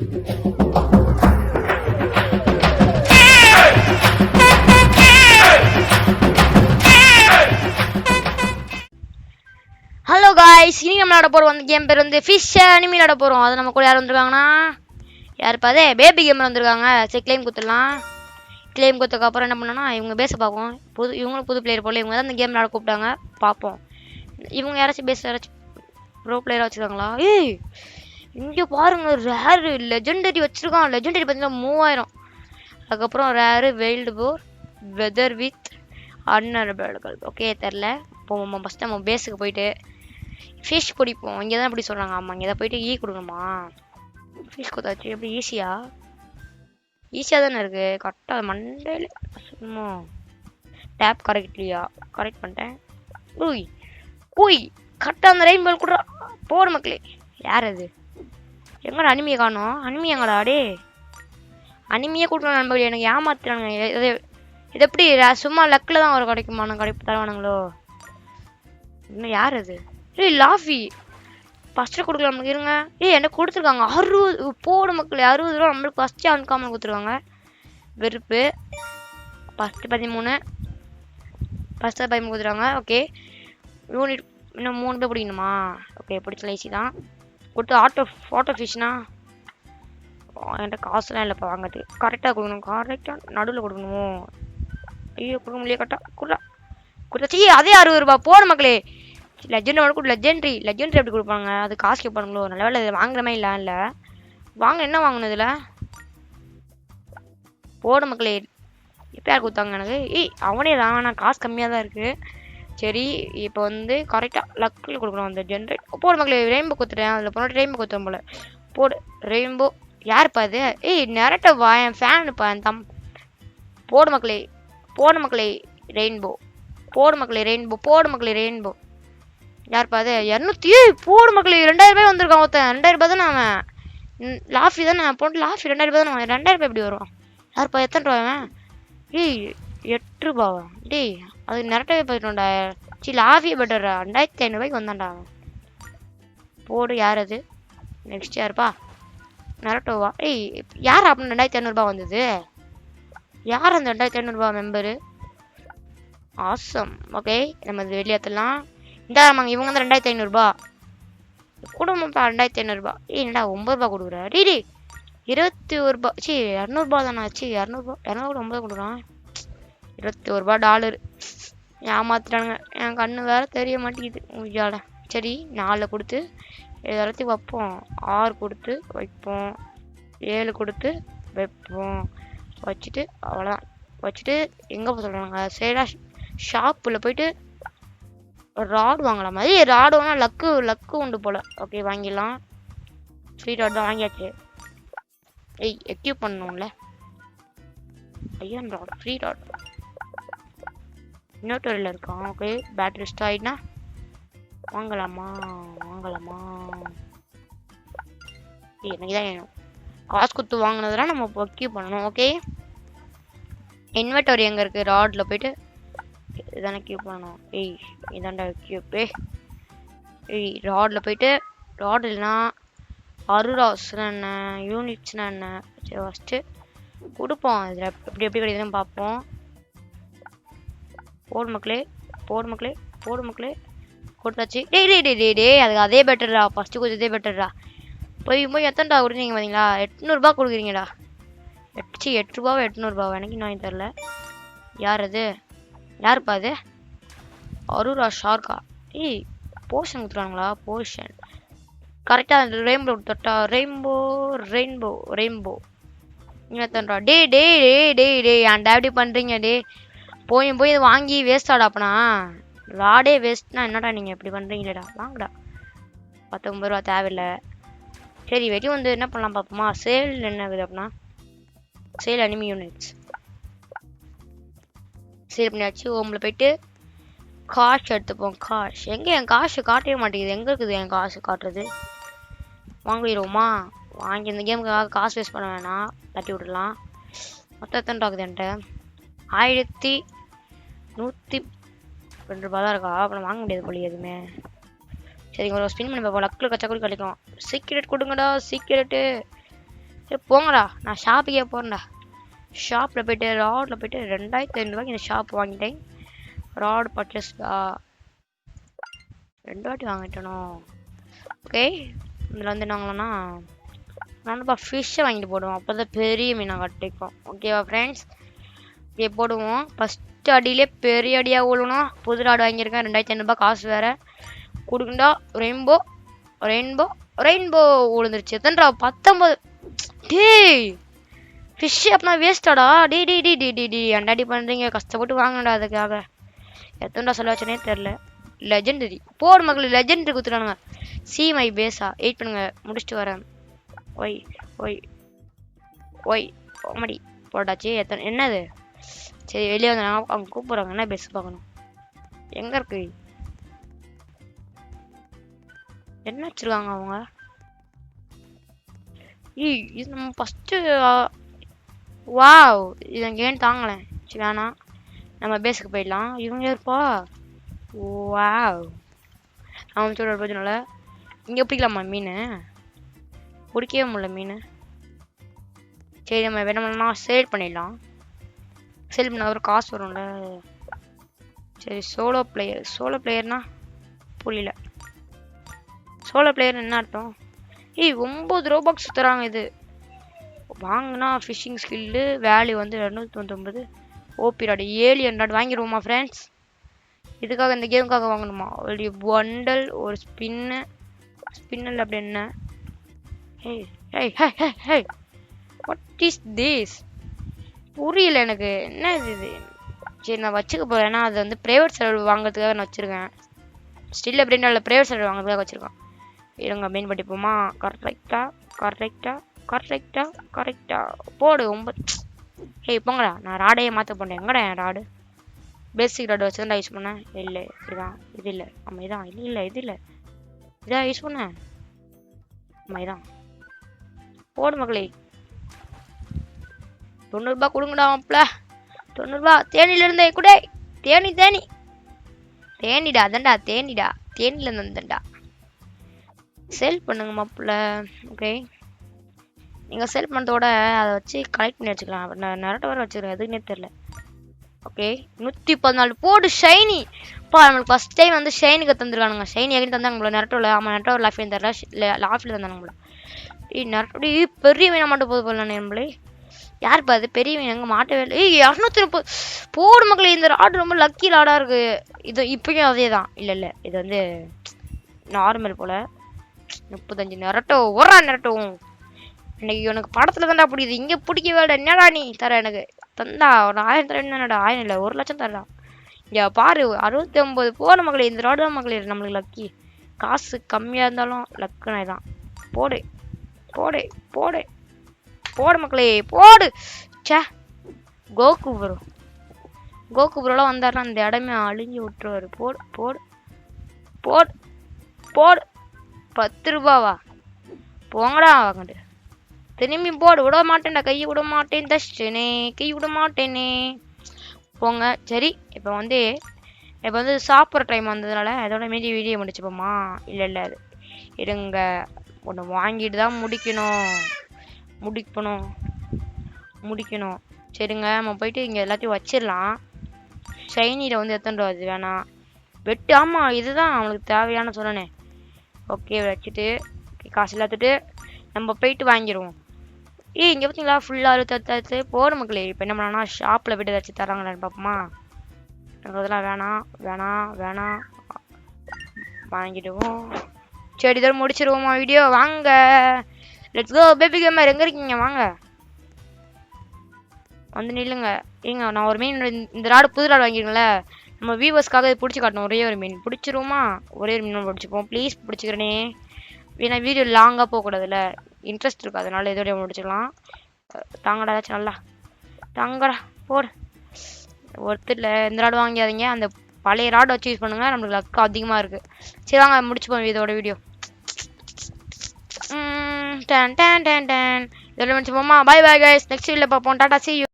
Hello guys, இன்னைக்கு நம்ம விளையாட போகிறோம். அந்த கேம் பேர் வந்து ஃபிஷ் அனிமி விளையாட போகிறோம். அது நம்ம கூட யார் வந்துருக்காங்கன்னா, யாருப்பா அதே பேபி கேம் வந்துருக்காங்க. சரி, கிளைம் கொடுத்துடலாம். கிளைம் கொடுத்ததுக்கப்புறம் என்ன பண்ணோன்னா, இவங்க பேச பார்ப்போம். இவங்களும் புது பிளேயர் போல. இவங்க தான் இந்த கேம் விளையாட கூப்பிட்டாங்க. பார்ப்போம் இவங்க யாராச்சும் யாராச்சும் ப்ரோ பிளேயராக வச்சுருக்காங்களா? ஏய், இங்கே பாருங்க, ரேரு லெஜெண்டரி வச்சுருக்கான். லெஜெண்டரி பார்த்தீங்கன்னா 3000. அதுக்கப்புறம் rare wield for weather with unarable. Okay, தெரில. இப்போ நம்ம ஃபஸ்ட்டு நம்ம பேஸுக்கு போயிட்டு ஃபிஷ் பிடிப்போம். இங்கே தான் எப்படி சொல்கிறாங்க. ஆமாம், இங்கே தான் போயிட்டு கொடுக்கணுமா? ஃபிஷ் கொடுத்தாச்சு. எப்படி ஈஸியாக தானே இருக்குது. கரெக்டாக மண்டேல சும்மா டேப் கரெக்ட்லையா? கரெக்ட் பண்ணிட்டேன். கூய் கரெக்டாக அந்த ரெயின்போ கூட போடு மக்களே. யார் அது? எங்கடா அனிமையை காணும்? அனிமையை எங்கடா? டே, அனிமையே கொடுக்கணும் நண்பர்கள். எனக்கு ஏமாத்துறானுங்க. இது எப்படி சும்மா லக்கில் தான் ஒரு கிடைக்குமா? கிடைப்பு தருவானுங்களோ? இன்னும் யார் அது? ஏய், லாஃபி ஃபஸ்ட்டு கொடுக்கலாம் நமக்கு. இருங்க. எனக்கு கொடுத்துருக்காங்க 60 போடு மக்கள். 60 ரூபா நம்மளுக்கு ஃபஸ்ட்டு அன்காமன் கொடுத்துருவாங்க. வெறுப்பு. ஃபஸ்ட்டு 13 கொடுத்துருவாங்க. ஓகே, யூனிட் இன்னும் 3 பேர் பிடிக்கணுமா? ஓகே, பிடிச்சல ஈஸி தான். கொடுத்து ஆட்டோ ஃபிஷ்னா என்கிட்ட காசுலாம் இல்லைப்பா வாங்கிறதுக்கு. கரெக்டாக கொடுக்கணும். கரெக்டாக நடுவில் கொடுக்கணுமோ? ஐயோ, கொடுக்க முடியல. கரெக்டாக கொடுத்தாச்சு. அதே 60 ரூபா போடு மக்களே. லெஜெண்டரி எப்படி கொடுப்பாங்க? அது காசு கேட்பானுங்களோ? நல்ல வேலை இதில் வாங்குற மாதிரி இல்லை. வாங்க, என்ன வாங்கணும் இதில்? போட மக்களே. இப்போ யார் கொடுத்தாங்க எனக்கு? அவனே தான். ஆனால் காசு கம்மியாக தான் இருக்குது. சரி, இப்போ வந்து கரெக்டாக லக்கில் கொடுக்கணும். அந்த ஜென்ரேட் போடு மக்களே. ரெயின்போ கொடுத்துட்டேன். அதில் போன ரெயின்போ கொடுத்தேன் போல. போடு ரெயின்போ. யாருப்பா அது? நெரட்டவா? என் ஃபேனுப்பா, என் போடு மக்களே. ரெயின்போ போடு மக்களே. ரெயின்போ யாருப்பா அது? 200. போடு மக்களே. 2000 ரூபாய் வந்திருக்கான் ஒருத்தன். 2000 ரூபாய் தானே அவன்? லாஃபி தானே போட்டு. லாஃபி 2000 ரூபாய் தானே. 2000 ரூபாய் எப்படி வரும்? யாருப்பா? எத்தனை ரூபாய் அவன்? 8 ரூபாவா? அது நிரட்டவே போயிட்டோம்டா. சரி, லாஃபி பெட்டரா? 2500 ரூபாய்க்கு வந்தான்டா அவன். போடு. யார் அது? நெக்ஸ்ட் யாருப்பா? நரட்டோவா? யார் அப்படின்னு 2500 ரூபாய் வந்தது? யார் அந்த 2500 ரூபாய் மெம்பரு? ஆசம். ஓகே, நம்ம இது வெளியேற்றலாம். இந்த ஆமாங்க, இவங்க வந்து 2500 ரூபாய் குடும்பப்பா. 2500 ரூபாய். என்னடா 9 ரூபாய் கொடுக்குறா? 21 ரூபாய். 200 ரூபாய் தானே ஆச்சு. 200 9 கொடுக்குறான். 21 ரூபாய் டாலர். ஏமாத்துறானுங்க. என் கண்ணு வேற தெரிய மாட்டேங்குது உஜால. சரி, 4 கொடுத்து எல்லாத்தையும் வைப்போம். 6 கொடுத்து வைப்போம். 7 கொடுத்து வைப்போம். வச்சுட்டு அவ்வளோதான். வச்சுட்டு எங்கே போக சொல்கிறாங்க? சரிடா, ஷாப்பில் போயிட்டு ராட் வாங்கலாமா? ராடு வாங்கினா லக்கு உண்டு போல். ஓகே, வாங்கிடலாம். ஃப்ரீ ராட் தான் வாங்கியாச்சு. எக்யூப் பண்ணணும்ல. ராட் ஃப்ரீ ராட் இன்னொருல இருக்கான். ஓகே, பேட்டரி ரெஸ்ட் ஆகிடுனா வாங்கலாமா? எனக்கு தான் வேணும். காசு கொடுத்து வாங்கினதெல்லாம் நம்ம எக்யூப் பண்ணணும். ஓகே, இன்வெர்டர் எங்கே இருக்குது? ராடில் போயிட்டு இதானே கியூப் பண்ணணும். இதாண்டா கியூப். ராடில் போயிட்டு ராட் இல்லைனா அருராஸ்னா என்ன, யூனிட்ஸ்னா என்ன? சரி, ஃபஸ்ட்டு கொடுப்போம். இதில் எப்படி கிடைக்குதுன்னு பார்ப்போம். போடு மக்களே. கொடுத்தாச்சு. அதுக்கு அதே பெட்டர்டா. ஃபஸ்ட்டு கொடுத்ததே பெட்டர்டா. போய் எத்தனைடா கொடுத்தீங்க பார்த்தீங்களா? 800 ரூபாய் கொடுக்குறீங்கடா. 8 ரூபாவா 800 ரூபாவா? எனக்கு இன்னும் வாங்கி தரல. யார் அது? யாருப்பா அது? அருரா ஷார்க்கா? போர்ஷன் கொடுத்துருவாங்களா? போர்ஷன் கரெக்டாக அந்த ரெயின்போ தொட்டா. ரெயின்போ இன்னத்தன்றா. டே ஏன் டேப்டி பண்ணுறீங்க? போய் இது வாங்கி வேஸ்டாடா. அப்பனா ராடே வேஸ்ட்னா என்னடா நீங்கள் இப்படி பண்ணுறீங்களேடா? வாங்கடா. 19 ரூபா தேவையில்லை. சரி, வெட்டி வந்து என்ன பண்ணலாம் பார்ப்போமா? சேல் என்ன இருக்குது அப்படின்னா, சேல் அனிமி யூனிட்ஸ் சேல் பண்ணியாச்சு. ஹோமில் போயிட்டு காசு எடுத்துப்போம். காசு எங்கே? என் காசு காட்டவே மாட்டேங்குது. எங்கே இருக்குது என் காசு காட்டுறது? வாங்கிடுவோமா? வாங்கி இந்த கேமுக்காக காசு வேஸ்ட் பண்ண வேணாம். தட்டி விடலாம். மொத்தம் எத்தனை ஆகுது என்கிட்ட? 1102 ரூபா தான் இருக்கா? அப்புறம் வாங்க முடியாது போலி எதுவுமே. சரிங்க, ஒரு ஸ்பின் பண்ணி பார்ப்போம். லக்கில் கச்சா கூட கிடைக்கும். சீக்கிரட் கொடுங்கடா. சீக்கிரட்டு போங்கடா, நான் ஷாப்புக்கே போகிறேன்டா. ஷாப்பில் போய்ட்டு ராடில் போய்ட்டு 2500 இந்த ஷாப் வாங்கிட்டேன். ராட் பட்லஸ்டா 2 வாட்டி வாங்கிட்டேனோ. ஓகே, இதில் வந்து நாங்களா நான்ப்பா ஃபிஷ்ஷை வாங்கிட்டு போடுவோம். அப்போ தான் பெரிய மீனாக கட்டிக்கும். ஓகேவா ஃப்ரெண்ட்ஸ்? ஓகே போடுவோம். ஃபஸ்ட்டு அடியிலே பெரிய அடியாக விழணும். புது ராடு வாங்கியிருக்கேன். 2500 காசு வேறு கொடுக்குண்டா. ரெயின்போ ரெயின்போ ரெயின்போ விழுந்துருச்சு. எத்தனைடா? 19. டேய் ஃபிஷ் அப்படின்னா வேஸ்டாடா. டி அண்டாடி பண்ணுறீங்க, கஷ்டப்பட்டு வாங்கடா. அதுக்காக எத்தனைடா சொல்ல வச்சனே தெரில. லெஜெண்டரி போடு மக்கள், லெஜெண்டரி கொடுத்துட்டானுங்க. சி மை பேஸா 8 பண்ணுங்க, முடிச்சுட்டு வரேன். ஒய் ஒய் ஒய் காமெடி போட்டாச்சு. என்னது? சரி வெளியே வந்து அவங்க கூப்பிட்றாங்க. என்ன பேச பார்க்கணும்? எங்கே இருக்கு? என்ன வச்சுருக்காங்க அவங்க? இது நம்ம ஃபஸ்ட்டு வாவ், இது அங்கே ஏன் தாங்கலேன். சரி வேணாம், நம்ம பேஸுக்கு போயிடலாம். இவங்க இருப்பா. வாவ், அவன் சொல்கிற பிரச்சனை. இங்கே பிடிக்கலாமா மீன்? பிடிக்கவே முடியல மீன். சரி நம்ம வேணும்னா சேல் பண்ணிடலாம். சேல் பண்ண ஒரு காசு வரும்ல. சரி சோலோ பிளேயர்னா புரியல. சோலோ பிளேயர் என்ன அர்த்தம்? 9 ரோபாக்ஸ் தராங்க. இது வாங்கினா ஃபிஷிங் ஸ்கில்லு வேல்யூ வந்து 299. ஓபி ராடு 700 வாங்கிடுவோமா ஃப்ரெண்ட்ஸ்? இதுக்காக இந்த கேமுக்காக வாங்கணுமா? ஒரு பண்டல், ஒரு ஸ்பின்னல் அப்படி என்ன? What is this? புரியல எனக்கு. என்ன இது? சரி நான் வச்சுக்க போகிறேன். ஏன்னா அது வந்து ப்ரைவேட் சர்வர் வாங்குறதுக்காக நான் வச்சுருக்கேன். ஸ்டில் அப்படின்ற ப்ரைவேட் சர்வர் வாங்குறதுக்காக வச்சுருக்கேன். இருங்க மீன் படிப்போமா? கரெக்டா போடு. 9. போங்கடா, நான் ராடையே மாற்ற போனேன். எங்கடா என் ராடு? பேசிக் ராடு வச்சு தான் யூஸ் பண்ணேன். இல்லை இதுதான், இது இல்லை. ஆமாம் இதான். இல்லை இது இல்லை, இதான் யூஸ் பண்ணேன். ஆமாம் இதான். போடு மக்களே. 90 ரூபா கொடுங்கடா மாப்பிள்ள. 90 ரூபா தேனியில இருந்தே கூட. தேனிடா அதண்டா. தேனியில இருந்தேன்டா. சேல் பண்ணுங்க மாப்பிள்ள. ஓகே, நீங்கள் சேல் பண்ணுறதோட அதை வச்சு கலெக்ட் பண்ணி வச்சுக்கலாம். நான் நிறைய வர வச்சுருக்கேன், எதுக்குன்னே தெரில. ஓகே 114 போடு. ஷைனி பா, நம்மளுக்கு ஃபஸ்ட் டைம் வந்து ஷைனுக்கு தந்துருக்கானுங்க. ஷைனி எங்கே தந்தாங்க நம்மள? நெரட்டோவில். ஆமாம் நெரட்டோவில் லாஃபில் தரல, லாஃபில் தந்தாங்க நம்மள. நெரட்டோடி பெரிய மீனை மட்டும் போது போடலாம் நம்மளே. யாருப்பா அது பெரிய மீன்? எங்கே மாட்டவே இல்லை. 230 போடு மக்களே. இந்த ராடு ரொம்ப லக்கி ராடாக இருக்குது. இது இப்போயும் அதே தான். இல்லை இது வந்து நார்மல் போல். 35 நெரட்டோ. ஒரு நெரட்டோவும் இன்னைக்கு உனக்கு படத்துல தான்டா பிடிக்குது, இங்கே பிடிக்கவே இல்லை. என்னடா நீ தர எனக்கு தந்தா? ஒரு 1000 தரேன்டா. 1000 இல்லை, 1 லட்சம் தரடா. இங்கே பாரு 69 போன மகளே. இந்த ராடு தான் மகளே நம்மளுக்கு லக்கி. காசு கம்மியாக இருந்தாலும் லக்குனா தான். போடு மக்களே போடு. சே கோகு ப்ரோலாம் வந்தாருன்னா அந்த இடமே அழிஞ்சு விட்டுருவாரு. போடு 10 ரூபாவா? போங்கடா வாங்கிட்டு திரும்பி போடு. விட மாட்டேன்டா, கை விட மாட்டேன். தஷ்டனே கை விட மாட்டேனே. போங்க. சரி இப்போ வந்து சாப்பிட்ற டைம் வந்ததுனால அதோட மீதி வீடியோ முடிச்சுப்போமா? இல்லை இருங்க, ஒன்று வாங்கிட்டு தான் முடிக்கணும். சரிங்க, நம்ம போயிட்டு இங்கே எல்லாத்தையும் வச்சிடலாம். ஷைனியில் வந்து எத்தனை ரூபா? அது வேணாம், வெட்டு. ஆமாம் இதுதான் அவனுக்கு தேவையான சொன்னனே. ஓகே வச்சுட்டு காசு எல்லாத்துட்டு நம்ம போயிட்டு வாங்கிடுவோம். இங்கே பார்த்தீங்களா ஃபுல்லாக 68 போகிற மக்களே. இப்போ என்ன பண்ணா ஷாப்பில் போய்ட்டு ஏதாச்சும் தராங்களான்னு பார்ப்போமா? எனக்கு அதெல்லாம் வேணாம் வாங்கிடுவோம். சரி இதோட முடிச்சிருவோமா வீடியோ? வாங்க லெட்ஸ் கோ பேபி கேமர். எங்கே இருக்கீங்க? வாங்க வந்து நில்லுங்க. நான் ஒரு மீன் இந்த ராடு புது ராடு வாங்கிருங்களே. நம்ம வியூவர்ஸ்க்காக பிடிச்சி காட்டணும். ஒரே ஒரு மீன் பிடிச்சிருவோமா? ஒரே ஒரு மீன் பிடிச்சிப்போம் ப்ளீஸ். பிடிச்சிக்கிறேனே. ஏன்னா வீடியோ லாங்காக போகக்கூடாதுல்ல, இன்ட்ரெஸ்ட் இருக்குது. அதனால இதோட முடிச்சுக்கலாம். தாங்கடா ஏதாச்சும் நல்லா தாங்கடா. போடு. ஒருத்தர் இந்த ராடு வாங்கியாதீங்க, அந்த பழைய ராடு வச்சு யூஸ் பண்ணுங்க. நம்மளுக்கு லக்கு அதிகமாக இருக்குது. சரி வாங்க முடிச்சுப்போம் இதோட வீடியோ. இதோட முடிச்சுப்போமா? Bye bye guys. நெக்ஸ்ட் வீடியோவில் பார்ப்போம். Tata, see you.